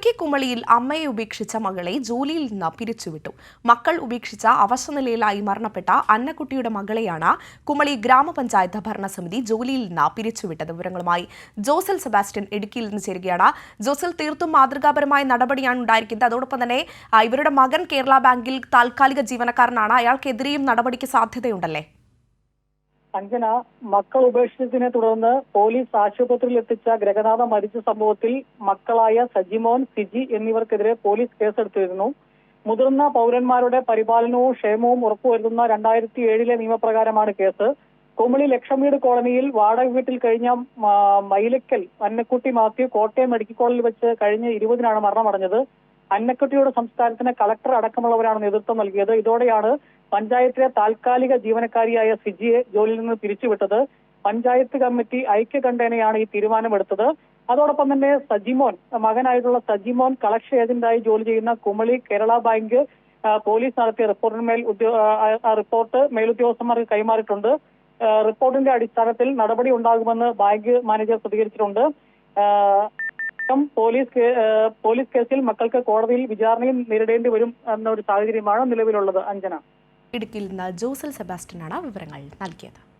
ഇടുക്കി കുമളിയിൽ അമ്മയെ ഉപേക്ഷിച്ച മകളെ ജോലിയിൽ നിന്ന് പിരിച്ചുവിട്ടു. മക്കൾ ഉപേക്ഷിച്ച അവശനിലയിലായി മരണപ്പെട്ട അന്നക്കുട്ടിയുടെ മകളെയാണ് കുമളി ഗ്രാമപഞ്ചായത്ത് ഭരണസമിതി ജോലിയിൽ നിന്ന് പിരിച്ചുവിട്ടത്. വിവരങ്ങളുമായി ജോസൽ സെബാസ്റ്റ്യൻ ഇടുക്കിയിൽ നിന്ന് ചേരുകയാണ്. ജോസൽ, തീർത്തും മാതൃകാപരമായ നടപടിയാണ് ഉണ്ടായിരിക്കുന്നത്. അതോടൊപ്പം തന്നെ ഇവരുടെ മകൻ കേരള ബാങ്കിൽ താൽക്കാലിക ജീവനക്കാരനാണ്. അയാൾക്കെതിരെയും നടപടിക്ക് സാധ്യതയുണ്ടല്ലേ? അഞ്ജന, മക്കൾ ഉപേക്ഷിച്ചതിനെ തുടർന്ന് പോലീസ് ആശുപത്രിയിൽ എത്തിച്ച ഗ്രഹനാഥം മരിച്ച സംഭവത്തിൽ മക്കളായ സജിമോൻ, സിജി എന്നിവർക്കെതിരെ പോലീസ് കേസെടുത്തിരുന്നു. മുതിർന്ന പൗരന്മാരുടെ പരിപാലനവും ക്ഷേമവും ഉറപ്പുവരുത്തുന്ന 2007 നിയമപ്രകാരമാണ് കേസ്. കുമളി ലക്ഷംവീട് കോളനിയിൽ വാടക വീട്ടിൽ കഴിഞ്ഞ മൈലക്കൽ അന്നക്കുട്ടി മാത്യു കോട്ടയം മെഡിക്കൽ കോളേജിൽ വെച്ച് കഴിഞ്ഞ 20-നാണ് മരണമടഞ്ഞത്. അന്നക്കുട്ടിയുടെ സംസ്കാരത്തിന് കളക്ടർ അടക്കമുള്ളവരാണ് നേതൃത്വം നൽകിയത്. ഇതോടെയാണ് പഞ്ചായത്തിലെ താൽക്കാലിക ജീവനക്കാരിയായ സിജിയെ ജോലിയിൽ നിന്ന് പിരിച്ചുവിട്ടത്. പഞ്ചായത്ത് കമ്മിറ്റി ഐക്യകണ്ഠേനയാണ് ഈ തീരുമാനമെടുത്തത്. അതോടൊപ്പം തന്നെ മകനായിട്ടുള്ള സജിമോൻ കളക്ഷൻ ഏജന്റായി ജോലി ചെയ്യുന്ന കുമളി കേരള ബാങ്ക് പോലീസ് നടത്തിയ റിപ്പോർട്ട് മേലുദ്യോഗസ്ഥന്മാർക്ക് കൈമാറിയിട്ടുണ്ട്. റിപ്പോർട്ടിന്റെ അടിസ്ഥാനത്തിൽ നടപടി ഉണ്ടാകുമെന്ന് ബാങ്ക് മാനേജർ പ്രതികരിച്ചിട്ടുണ്ട്. പോലീസ് കേസിൽ മക്കൾക്ക് കോടതിയിൽ വിചാരണയും നേരിടേണ്ടി വരും എന്ന ഒരു സാഹചര്യമാണ് നിലവിലുള്ളത്. അഞ്ജന, ഇടുക്കിയിൽ നിന്ന് ജോസൽ സെബാസ്റ്റ്യനാണ് വിവരങ്ങൾ നൽകിയത്.